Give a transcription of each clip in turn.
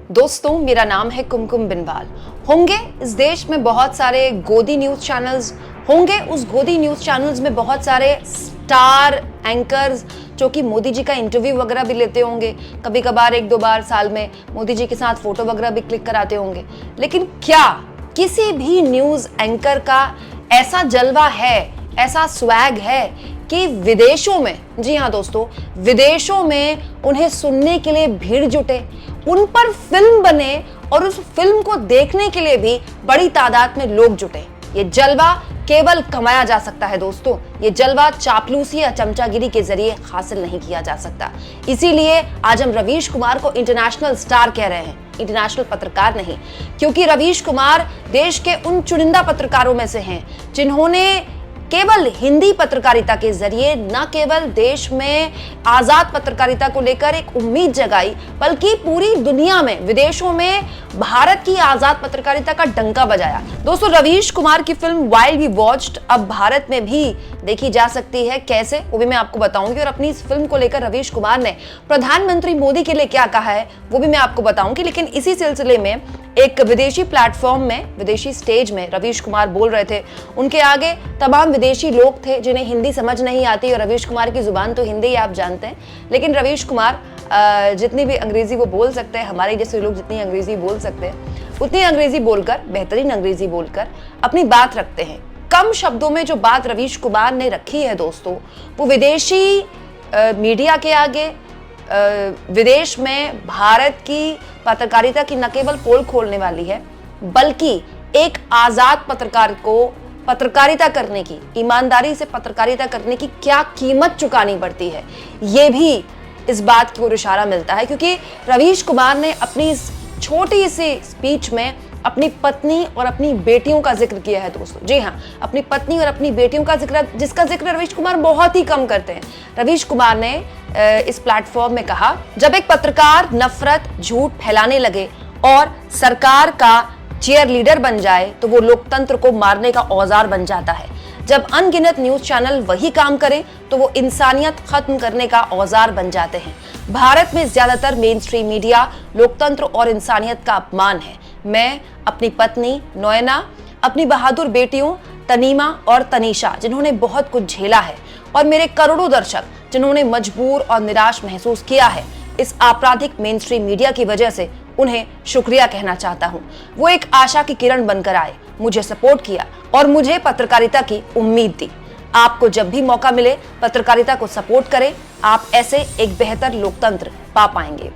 दोस्तों, मेरा नाम है कुमकुम बिनवाल। होंगे इस देश में बहुत सारे गोदी न्यूज चैनल्स, होंगे उस गोदी न्यूज चैनल्स में बहुत सारे स्टार एंकर्स जो कि मोदी जी का इंटरव्यू वगैरह भी लेते होंगे, कभी कभार एक दो बार साल में मोदी जी के साथ फोटो वगैरह भी क्लिक कराते होंगे। लेकिन क्या किसी भी न्यूज एंकर का ऐसा जलवा है, ऐसा स्वैग है कि विदेशों में, जी हाँ दोस्तों, विदेशों में उन्हें सुनने के लिए भीड़ जुटे, उन पर फिल्म बने और उस फिल्म को देखने के लिए भी बड़ी तादाद में लोग जुटे। ये जलवा केवल कमाया जा सकता है दोस्तों, ये जलवा चापलूसी या चमचागिरी के जरिए हासिल नहीं किया जा सकता। इसीलिए आज हम रवीश कुमार को इंटरनेशनल स्टार कह रहे हैं, इंटरनेशनल पत्रकार नहीं, क्योंकि रवीश कुमार देश के उन चुनिंदा पत्रकारों में से हैं जिन्होंने केवल हिंदी पत्रकारिता के जरिए न केवल देश में आजाद पत्रकारिता को लेकर एक उम्मीद जगाई, बल्कि पूरी दुनिया में, विदेशों में भारत की आजाद पत्रकारिता का डंका बजाया। दोस्तों, रवीश कुमार की फिल्म व्हाइल वी वॉच्ड अब भारत में भी देखी जा सकती है। कैसे, वो भी मैं आपको बताऊंगी, और अपनी इस फिल्म को लेकर रवीश कुमार ने प्रधानमंत्री मोदी के लिए क्या कहा है वो भी मैं आपको बताऊंगी। लेकिन इसी सिलसिले में एक विदेशी प्लेटफॉर्म में, विदेशी स्टेज में रवीश कुमार बोल रहे थे। उनके आगे तमाम विदेशी लोग थे जिन्हें हिंदी समझ नहीं आती, और रवीश कुमार की जुबान तो हिंदी ही आप जानते हैं। लेकिन रवीश कुमार जितनी भी अंग्रेजी वो बोल सकते हैं, हमारे जैसे लोग जितनी अंग्रेजी बोल सकते हैं, उतनी अंग्रेजी बोलकर, बेहतरीन अंग्रेजी बोलकर अपनी बात रखते हैं। कम शब्दों में जो बात रवीश कुमार ने रखी है दोस्तों, वो विदेशी मीडिया के आगे, विदेश में भारत की पत्रकारिता की न केवल पोल खोलने वाली है, बल्कि एक आजाद पत्रकार को पत्रकारिता करने की, ईमानदारी से पत्रकारिता करने की क्या कीमत चुकानी पड़ती है, ये भी इस बात की ओर इशारा मिलता है। क्योंकि रवीश कुमार ने अपनी इस छोटी सी स्पीच में अपनी पत्नी और अपनी बेटियों का जिक्र किया है दोस्तों। जी हाँ, अपनी पत्नी और अपनी बेटियों का जिक्र, जिसका जिक्र रवीश कुमार बहुत ही कम करते हैं। रवीश कुमार ने इस प्लेटफॉर्म में कहा, जब एक पत्रकार नफरत, झूठ फैलाने लगे और सरकार का चीयर लीडर बन जाए तो वो लोकतंत्र को मारने का औजार बन जाता है। जब अनगिनत न्यूज चैनल वही काम करें तो वो इंसानियत खत्म करने का औजार बन जाते हैं। भारत में ज्यादातर मेन स्ट्रीम मीडिया लोकतंत्र और इंसानियत का अपमान है। मैं अपनी पत्नी नोएना, अपनी बहादुर बेटियों तनीमा और तनीषा, जिन्होंने बहुत कुछ झेला है, और मेरे करोड़ों दर्शक जिन्होंने मजबूर और निराश महसूस किया है, इस आपराधिक मेन स्ट्रीम मीडिया की वजह से उन्हें शुक्रिया कहना चाहता हूं। वो एक आशा की किरण बनकर आए, मुझे सपोर्ट किया और मुझे पत्रकारिता की उम्मीद दी। आपको जब भी मौका मिले पत्रकारिता को सपोर्ट करें, आप ऐसे एक बेहतर लोकतंत्र पा पाएंगे।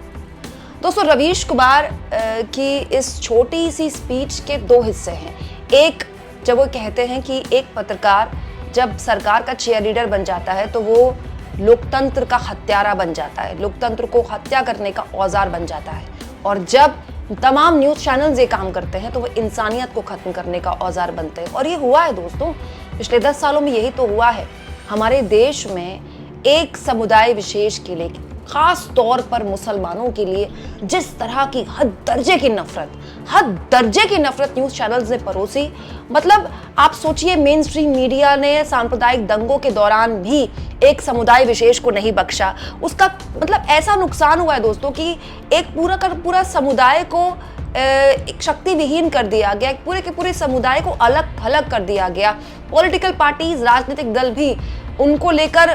दोस्तों, रवीश कुमार की इस छोटी सी स्पीच के दो हिस्से हैं। एक, जब वो कहते हैं कि एक पत्रकार जब सरकार का चीयर लीडर बन जाता है तो वो लोकतंत्र का हत्यारा बन जाता है, लोकतंत्र को हत्या करने का औजार बन जाता है, और जब तमाम न्यूज चैनल्स ये काम करते हैं तो वो इंसानियत को खत्म करने का औजार बनते हैं। और ये हुआ है दोस्तों, पिछले 10 सालों में यही तो हुआ है। हमारे देश में एक समुदाय विशेष के लिए, खास तौर पर मुसलमानों के लिए, जिस तरह की हद दर्जे की नफरत न्यूज चैनल्स ने परोसी, मतलब आप सोचिए, मेन स्ट्रीम मीडिया ने सांप्रदायिक दंगों के दौरान भी एक समुदाय विशेष को नहीं बख्शा। उसका मतलब ऐसा नुकसान हुआ है दोस्तों कि एक पूरा का पूरा समुदाय को एक शक्ति विहीन कर दिया गया, पूरे के पूरे समुदाय को अलग थलग कर दिया गया। पॉलिटिकल पार्टीज, राजनीतिक दल भी उनको लेकर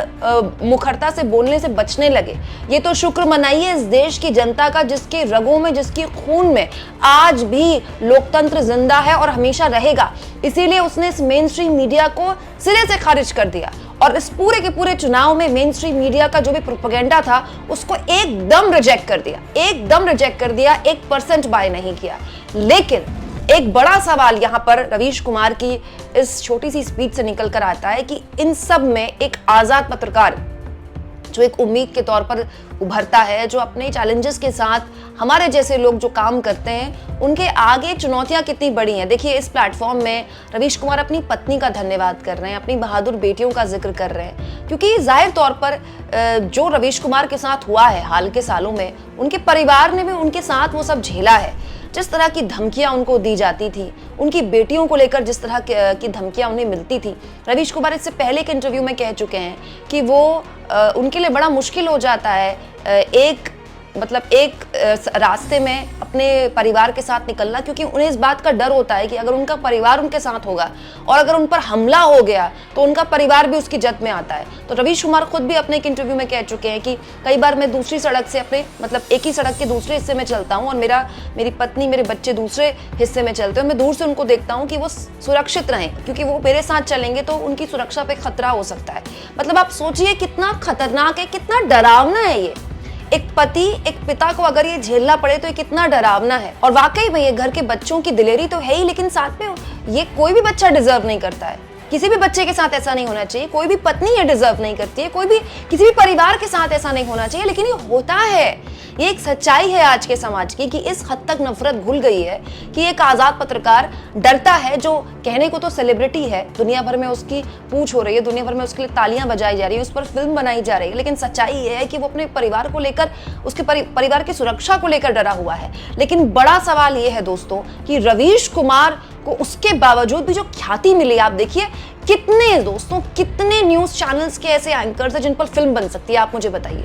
मुखरता से बोलने से बचने लगे। ये तो शुक्र मनाइए इस देश की जनता का, जिसके रगों में, जिसके खून में आज भी लोकतंत्र जिंदा है और हमेशा रहेगा। इसीलिए उसने इस मेन स्ट्रीम मीडिया को सिरे से खारिज कर दिया, और इस पूरे के पूरे चुनाव में मेन स्ट्रीम मीडिया का जो भी प्रोपेगेंडा था उसको एकदम रिजेक्ट कर दिया, 1% बाय नहीं किया। लेकिन एक बड़ा सवाल यहाँ पर रवीश कुमार की इस छोटी सी स्पीच से निकल कर आता है कि इन सब में एक आजाद पत्रकार जो एक उम्मीद के तौर पर उभरता है, जो अपने चैलेंजेस के साथ हमारे जैसे लोग जो काम करते हैं, उनके आगे चुनौतियां कितनी बड़ी हैं। देखिए, इस प्लेटफॉर्म में रवीश कुमार अपनी पत्नी का धन्यवाद कर रहे हैं, अपनी बहादुर बेटियों का जिक्र कर रहे हैं, क्योंकि जाहिर तौर पर जो रवीश कुमार के साथ हुआ है हाल के सालों में, उनके परिवार ने भी उनके साथ वो सब झेला है। जिस तरह की धमकियां उनको दी जाती थी, उनकी बेटियों को लेकर जिस तरह की धमकियां उन्हें मिलती थी, रवीश कुमार इससे पहले के इंटरव्यू में कह चुके हैं कि वो उनके लिए बड़ा मुश्किल हो जाता है एक मतलब एक रास्ते में अपने परिवार के साथ निकलना, क्योंकि उन्हें इस बात का डर होता है कि अगर उनका परिवार उनके साथ होगा और अगर उन पर हमला हो गया तो उनका परिवार भी उसकी जद में आता है। तो रवीश कुमार खुद भी अपने एक इंटरव्यू में कह चुके हैं कि कई बार मैं दूसरी सड़क से अपने मतलब एक ही सड़क के दूसरे हिस्से में चलता हूँ और मेरी पत्नी मेरे बच्चे दूसरे हिस्से में चलते हैं, मैं दूर से उनको देखता हूँ कि वो सुरक्षित रहें, क्योंकि वो मेरे साथ चलेंगे तो उनकी सुरक्षा पे खतरा हो सकता है। मतलब आप सोचिए कितना खतरनाक है, कितना डरावना है ये। एक पति एक पिता को अगर ये झेलना पड़े तो ये कितना डरावना है। और वाकई में ये घर के बच्चों की दिलेरी तो है ही, लेकिन साथ में ये कोई भी बच्चा डिजर्व नहीं करता है। किसी भी बच्चे के साथ ऐसा नहीं होना चाहिए, कोई भी पत्नी ये डिजर्व नहीं करती है, कोई भी किसी भी परिवार के साथ ऐसा नहीं होना चाहिए, लेकिन ये होता है। ये एक सच्चाई है आज के समाज की कि इस हद तक नफरत घुल गई है कि एक आजाद पत्रकार डरता है, जो कहने को तो सेलिब्रिटी है, दुनिया भर में उसकी पूछ हो रही है, दुनिया भर में उसके लिए तालियां बजाई जा रही है, उस पर फिल्म बनाई जा रही है, लेकिन सच्चाई ये है कि वो अपने परिवार को लेकर, उसके परिवार की सुरक्षा को लेकर डरा हुआ है। लेकिन बड़ा सवाल ये है दोस्तों कि रवीश कुमार को उसके बावजूद भी जो ख्याति मिली, आप देखिए कितने न्यूज चैनल्स के ऐसे एंकर्स हैं जिन पर फिल्म बन सकती है, आप मुझे बताइए।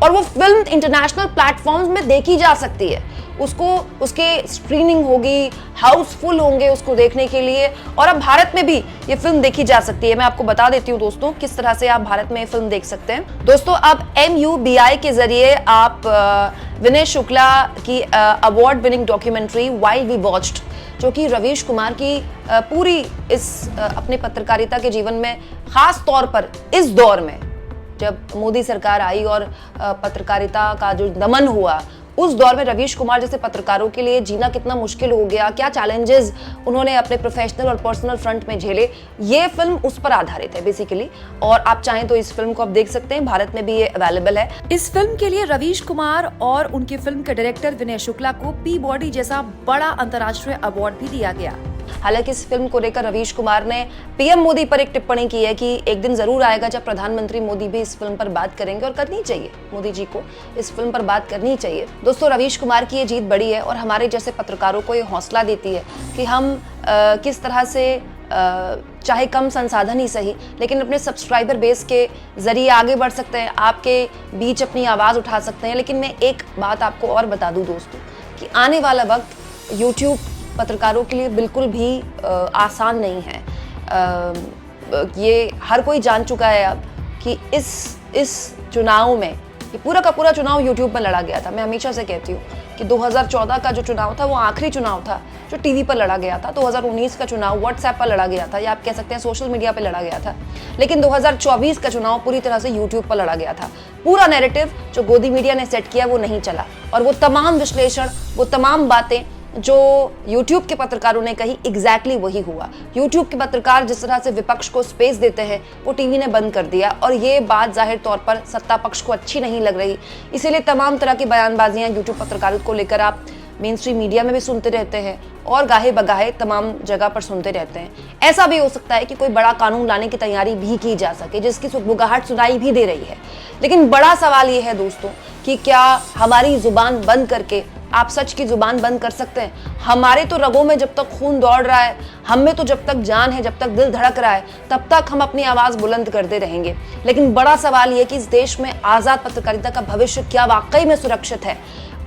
और वो फिल्म इंटरनेशनल प्लेटफॉर्म्स में देखी जा सकती है, उसके स्क्रीनिंग होगी, हाउसफुल होंगे उसको देखने के लिए, और अब भारत में भी ये फिल्म देखी जा सकती है। मैं आपको बता देती हूँ दोस्तों किस तरह से आप भारत में ये फिल्म देख सकते हैं। दोस्तों अब MUBI के जरिए आप विनय शुक्ला की award winning documentary while we watched, जो कि रवीश कुमार की पूरी इस अपने पत्रकारिता के जीवन में, खास तौर पर इस दौर में जब मोदी सरकार आई और पत्रकारिता का जो दमन हुआ, उस दौर में रवीश कुमार जैसे पत्रकारों के लिए जीना कितना मुश्किल हो गया, क्या चैलेंजेस उन्होंने अपने प्रोफेशनल और पर्सनल फ्रंट में झेले, ये फिल्म उस पर आधारित है बेसिकली। और आप चाहें तो इस फिल्म को आप देख सकते हैं, भारत में भी ये अवेलेबल है। इस फिल्म के लिए रवीश कुमार और उनकी फिल्म के डायरेक्टर विनय शुक्ला को पीबॉडी जैसा बड़ा अंतर्राष्ट्रीय अवार्ड भी दिया गया। हालांकि इस फिल्म को लेकर रवीश कुमार ने PM मोदी पर एक टिप्पणी की है कि एक दिन जरूर आएगा जब प्रधानमंत्री मोदी भी इस फिल्म पर बात करेंगे, और करनी चाहिए, मोदी जी को इस फिल्म पर बात करनी चाहिए। दोस्तों रवीश कुमार की ये जीत बड़ी है और हमारे जैसे पत्रकारों को ये हौसला देती है कि हम किस तरह से चाहे कम संसाधन ही सही, लेकिन अपने सब्सक्राइबर बेस के जरिए आगे बढ़ सकते हैं, आपके बीच अपनी आवाज़ उठा सकते हैं। लेकिन मैं एक बात आपको और बता दूं दोस्तों कि आने वाला वक्त यूट्यूब पत्रकारों के लिए बिल्कुल भी आसान नहीं है। ये हर कोई जान चुका है अब कि इस चुनाव में, ये पूरा का पूरा चुनाव यूट्यूब पर लड़ा गया था। मैं हमेशा से कहती हूँ कि 2014 का जो चुनाव था वो आखिरी चुनाव था जो टीवी पर लड़ा गया था। 2019 का चुनाव व्हाट्सएप पर लड़ा गया था, या आप कह सकते हैं सोशल मीडिया पर लड़ा गया था। लेकिन 2024 का चुनाव पूरी तरह से यूट्यूब पर लड़ा गया था। पूरा नैरेटिव जो गोदी मीडिया ने सेट किया वो नहीं चला, और वो तमाम विश्लेषण, वो तमाम बातें जो YouTube के पत्रकारों ने कही, एग्जैक्टली वही हुआ। YouTube के पत्रकार जिस तरह से विपक्ष को स्पेस देते हैं वो टीवी ने बंद कर दिया, और ये बात जाहिर तौर पर सत्ता पक्ष को अच्छी नहीं लग रही। इसीलिए तमाम तरह की बयानबाजियां YouTube पत्रकारिता को लेकर आप मेन स्ट्रीम मीडिया में भी सुनते रहते हैं और गाहे बगाहे तमाम जगह पर सुनते रहते हैं। ऐसा भी हो सकता है कि कोई बड़ा कानून लाने की तैयारी भी की जा सके, जिसकी सुगबुगाहट सुनाई भी दे रही है। लेकिन बड़ा सवाल ये है दोस्तों कि क्या हमारी जुबान बंद करके आप सच की जुबान बंद कर सकते हैं? हमारे तो रगों में जब तक खून दौड़ रहा है, हम में तो जब तक जान है, जब तक दिल धड़क रहा है, तब तक हम अपनी आवाज बुलंद करते रहेंगे। लेकिन बड़ा सवाल ये कि इस देश में आजाद पत्रकारिता का भविष्य क्या वाकई में सुरक्षित है?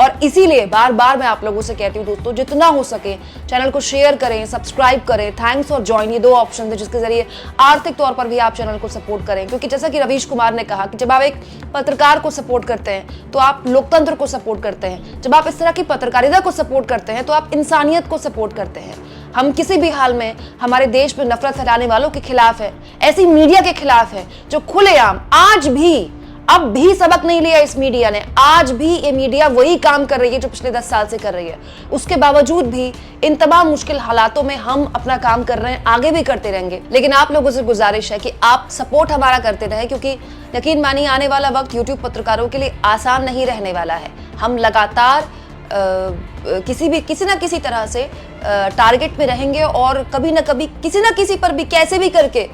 और इसीलिए बार बार मैं आप लोगों से कहती हूँ दोस्तों, जितना हो सके चैनल को शेयर करें, सब्सक्राइब करें, थैंक्स और ज्वाइन, ये 2 ऑप्शन है जिसके जरिए आर्थिक तौर पर भी आप चैनल को सपोर्ट करें। क्योंकि जैसा कि रवीश कुमार ने कहा कि जब आप एक पत्रकार को सपोर्ट करते हैं तो आप लोकतंत्र को सपोर्ट करते हैं, जब आप इस तरह की पत्रकारिता को सपोर्ट करते हैं तो आप इंसानियत को सपोर्ट करते हैं। हम किसी भी हाल में हमारे देश में नफरत फैलाने वालों के खिलाफ है, ऐसी मीडिया के खिलाफ है जो खुलेआम आज भी, अब भी सबक नहीं लिया इस मीडिया ने। आज भी ये मीडिया वही काम कर रही है जो पिछले 10 साल से कर रही है। उसके बावजूद भी इन तमाम मुश्किल हालातों में हम अपना काम कर रहे हैं, आगे भी करते रहेंगे। लेकिन आप लोगों से गुजारिश है कि आप सपोर्ट हमारा करते रहे, क्योंकि यकीन मानिए आने वाला वक्त यूट्यूब पत्रकारों के लिए आसान नहीं रहने वाला है। हम लगातार किसी ना किसी तरह से टारगेट में रहेंगे, और कभी ना कभी किसी ना किसी पर भी कैसे भी करके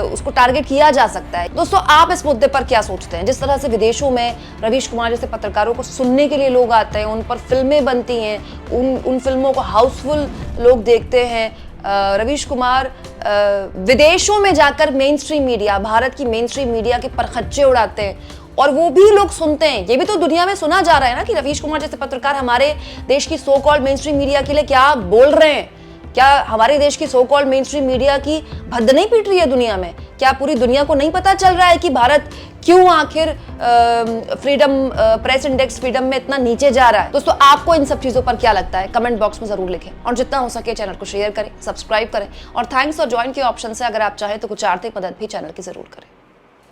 उसको टारगेट किया जा सकता है। दोस्तों आप इस मुद्दे पर क्या सोचते हैं? जिस तरह से विदेशों में रवीश कुमार जैसे पत्रकारों को सुनने के लिए लोग आते हैं, उन पर फिल्में बनती हैं, उन फिल्मों को हाउसफुल लोग देखते हैं। रवीश कुमार विदेशों में जाकर मेन स्ट्रीम मीडिया, भारत की मेन स्ट्रीम मीडिया के परखच्चे उड़ाते हैं, और वो भी लोग सुनते हैं। ये भी तो दुनिया में सुना जा रहा है ना कि रवीश कुमार जैसे पत्रकार हमारे देश की so called main stream media के लिए क्या बोल रहे हैं। क्या हमारे देश की so called main stream media की भद्द नहीं पीट रही है दुनिया में? क्या पूरी दुनिया को नहीं पता चल रहा है कि भारत क्यों आखिर फ्रीडम प्रेस इंडेक्स फ्रीडम में इतना नीचे जा रहा है? दोस्तों, आपको इन सब चीजों पर क्या लगता है कमेंट बॉक्स में जरूर लिखें और जितना हो सके चैनल को शेयर करें, सब्सक्राइब करें और थैंक्स और ज्वाइन के ऑप्शन से अगर आप चाहें तो कुछ आर्थिक मदद भी चैनल की जरूर करें।